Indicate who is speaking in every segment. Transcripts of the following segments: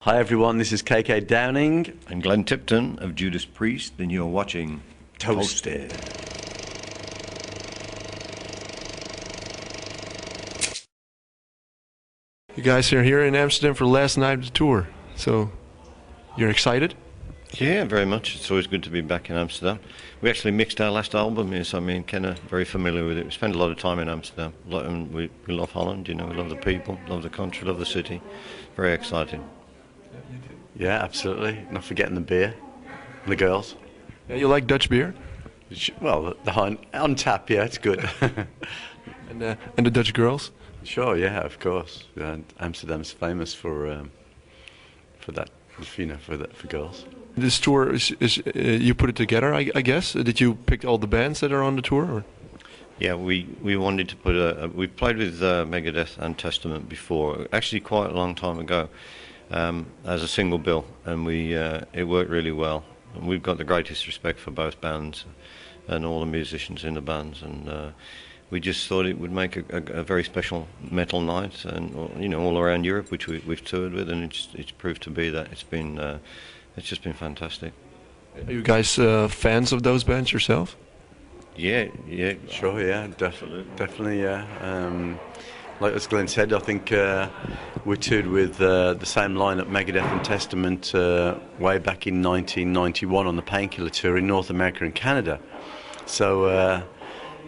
Speaker 1: Hi everyone, this is KK Downing
Speaker 2: and Glenn Tipton of Judas Priest, and you're watching
Speaker 1: Toasted.
Speaker 3: You guys are here in Amsterdam for the last night of the tour, so you're excited?
Speaker 2: Yeah, very much. It's always good to be back in Amsterdam. We actually mixed our last album here, so I mean, Kenna, very familiar with it. We spend a lot of time in Amsterdam. And we love Holland, we love the people, love the country, love the city. Very exciting.
Speaker 1: Yeah, absolutely. Not forgetting the beer and the girls.
Speaker 3: Yeah, you like Dutch beer?
Speaker 1: Well, on tap, yeah, it's good.
Speaker 3: And the Dutch girls?
Speaker 1: Sure, yeah, of course. Amsterdam's famous for that, for girls.
Speaker 3: This tour is you put it together, I guess. Did you pick all the bands that are on the tour? Or?
Speaker 2: Yeah, we wanted to put we played with Megadeth and Testament before, actually quite a long time ago, as a single bill, and it worked really well. And we've got the greatest respect for both bands and all the musicians in the bands, and we just thought it would make a very special metal night, and all around Europe, which we've toured with, and it's proved to be that. It's just been fantastic.
Speaker 3: Are you guys fans of those bands yourself?
Speaker 2: Yeah.
Speaker 1: Sure, yeah, definitely, yeah. Like as Glenn said, I think we toured with the same lineup, Megadeth and Testament, way back in 1991 on the Painkiller tour in North America and Canada. So,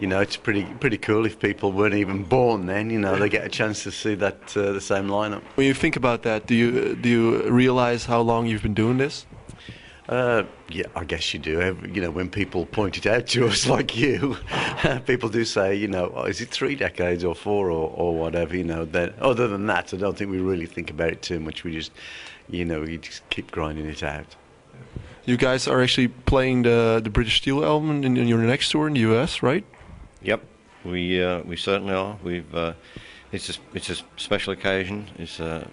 Speaker 1: it's pretty cool if people weren't even born then. They get a chance to see that the same lineup.
Speaker 3: When you think about that, do you realize how long you've been doing this?
Speaker 1: Yeah, I guess you do. When people point it out to us like you, people do say, is it 3 decades or 4 or whatever, Then other than that, I don't think we really think about it too much. We just, we just keep grinding it out.
Speaker 3: You guys are actually playing the British Steel album in your next tour in the US, right?
Speaker 2: Yep, we certainly are. It's a special occasion. It's a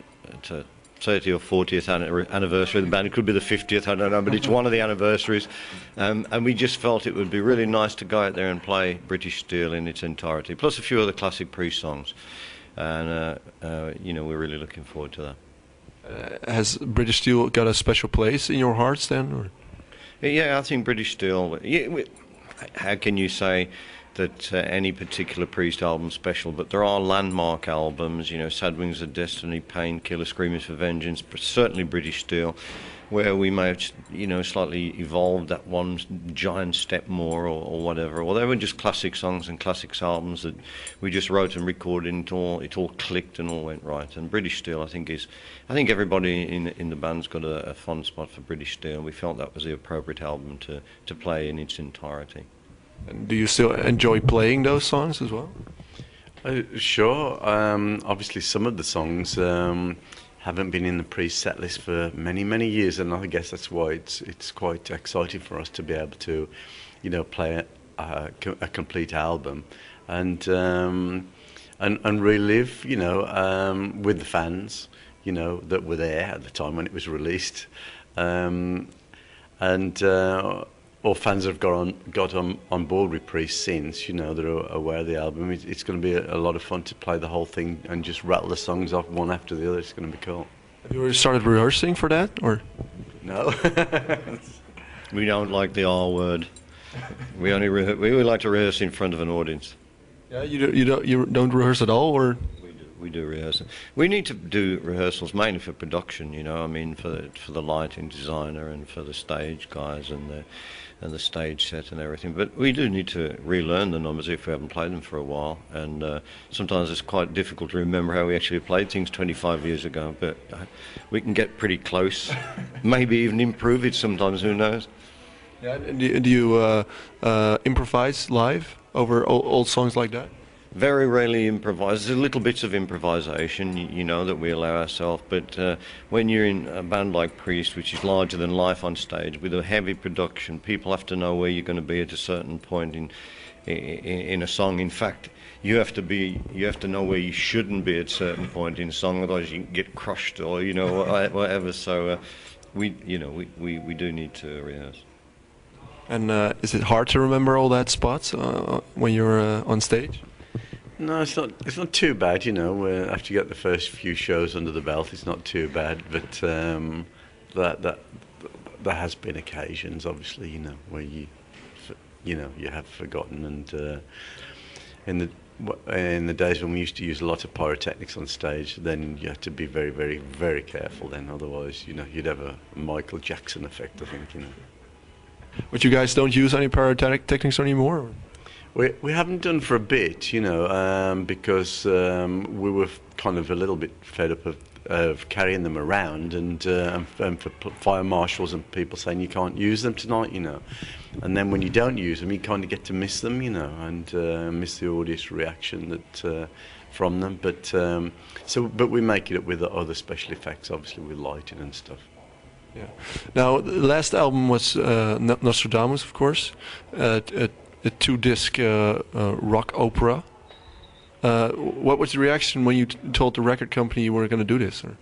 Speaker 2: 30th or 40th anniversary of the band. It could be the 50th, I don't know, but it's one of the anniversaries. And we just felt it would be really nice to go out there and play British Steel in its entirety, plus a few other classic Priest songs. And, we're really looking forward to that.
Speaker 3: Has British Steel got a special place in your hearts then? Or?
Speaker 2: Yeah, I think British Steel... how can you say that any particular Priest album special, but there are landmark albums, Sad Wings of Destiny, Painkiller, Screaming for Vengeance, certainly British Steel, where we may have, slightly evolved that one giant step more or whatever, or they were just classic songs and classics albums that we just wrote and recorded, and it all clicked and all went right. And British Steel, I think everybody in the band's got a fond spot for British Steel. We felt that was the appropriate album to play in its entirety.
Speaker 3: And do you still enjoy playing those songs as well?
Speaker 1: Sure. Obviously, some of the songs haven't been in the Priest setlist for many, many years, and I guess that's why it's quite exciting for us to be able to, play a complete album and relive, with the fans, that were there at the time when it was released, or fans have got on board with Priest since, that are aware of the album. It's going to be a lot of fun to play the whole thing and just rattle the songs off one after the other. It's going to be cool.
Speaker 3: Have you already started rehearsing for that, or?
Speaker 1: No.
Speaker 2: We don't like the R word. We only like to rehearse in front of an audience.
Speaker 3: Yeah, you don't rehearse at all, or?
Speaker 2: We do rehearsal. We need to do rehearsals mainly for production, for the lighting designer and for the stage guys and the stage set and everything. But we do need to relearn the numbers if we haven't played them for a while. And sometimes it's quite difficult to remember how we actually played things 25 years ago. But we can get pretty close, maybe even improve it sometimes. Who knows?
Speaker 3: Yeah. And do you improvise live over old songs like that?
Speaker 2: Very rarely improvise. There's little bits of improvisation, that we allow ourselves. But when you're in a band like Priest, which is larger than life on stage, with a heavy production, people have to know where you're going to be at a certain point in a song. In fact, you have to know where you shouldn't be at a certain point in a song, otherwise you can get crushed or whatever. So we do need to rehearse.
Speaker 3: And is it hard to remember all that spots when you're on stage?
Speaker 1: No, it's not. It's not too bad, you know. After you get the first few shows under the belt, it's not too bad. But that there has been occasions, obviously, you know, where you have forgotten, and in the days when we used to use a lot of pyrotechnics on stage, then you had to be very, very, very careful. Then, otherwise, you know, you'd have a Michael Jackson effect, I think, you know.
Speaker 3: But you guys don't use any pyrotechnics anymore? Or?
Speaker 1: We haven't done for a bit, you know, because we were kind of a little bit fed up of carrying them around, and for fire marshals and people saying you can't use them tonight, you know. And then when you don't use them, you kind of get to miss them, you know, and miss the audience reaction that from them. But but we make it up with other special effects, obviously with lighting and stuff.
Speaker 3: Yeah. Now, the last album was Nostradamus, of course. A 2-disc rock opera. What was the reaction when you told the record company you were going to do this? Or?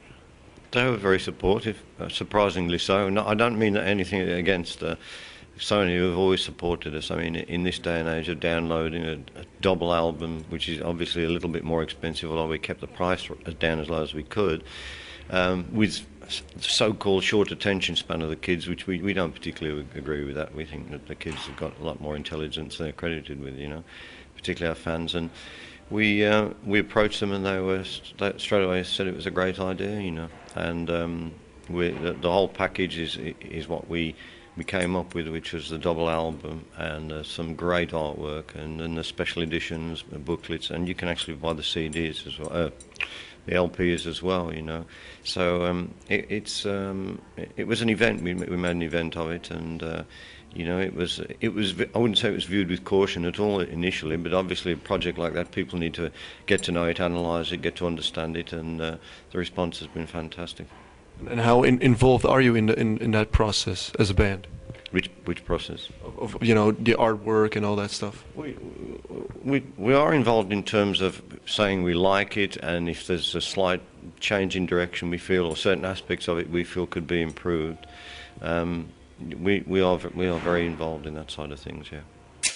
Speaker 2: They were very supportive, surprisingly so. No, I don't mean anything against Sony, who have always supported us. I mean, in this day and age of downloading a double album, which is obviously a little bit more expensive, although we kept the price as down as low as we could, with so-called short attention span of the kids, which we don't particularly agree with that. We think that the kids have got a lot more intelligence than they're credited with, you know, particularly our fans. And we approached them, and they straight away said it was a great idea, you know. And the whole package is what we came up with, which was the double album and some great artwork, and then the special editions, the booklets, and you can actually buy the CDs as well. The LPs as well, you know. So it was an event. We made an event of it, and you know, it was. I wouldn't say it was viewed with caution at all initially, but obviously a project like that, people need to get to know it, analyse it, get to understand it, and the response has been fantastic.
Speaker 3: And how involved are you in that process as a band?
Speaker 2: Which process?
Speaker 3: Of you know, the artwork and all that stuff.
Speaker 2: We are involved in terms of saying we like it, and if there's a slight change in direction we feel, or certain aspects of it we feel could be improved, we are very involved in that side of things. Yeah.